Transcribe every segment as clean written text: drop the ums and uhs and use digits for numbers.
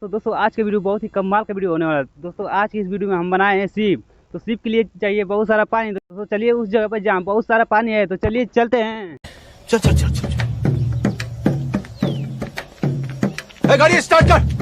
तो दोस्तों आज का वीडियो बहुत ही कमाल का वीडियो होने वाला है। दोस्तों आज की इस वीडियो में हम बनाए हैं शिप। तो शिप के लिए चाहिए बहुत सारा पानी। दोस्तों चलिए उस जगह पर जहाँ बहुत सारा पानी है, तो चलिए चलते हैं। चल चल चल चल गाड़ी स्टार्ट कर।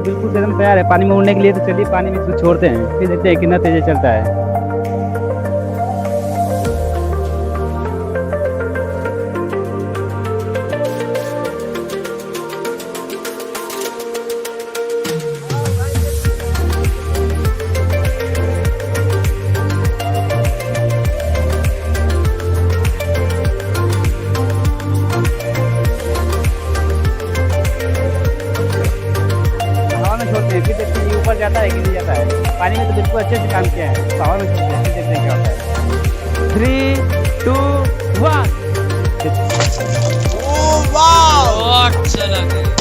बिल्कुल एकदम तैयार है पानी में उड़ने के लिए। तो चलिए पानी में इसको छोड़ते हैं, फिर देखते हैं कितना तेज चलता है। फिर देखते हैं ऊपर जाता है कि नहीं जाता है। पानी में तो बिल्कुल अच्छे से काम किया है। तो हवा में छोड़ते हैं, फिर देखते हैं क्या होता है। 3, 2, 1। ओह वाह, बहुत अच्छा लगा।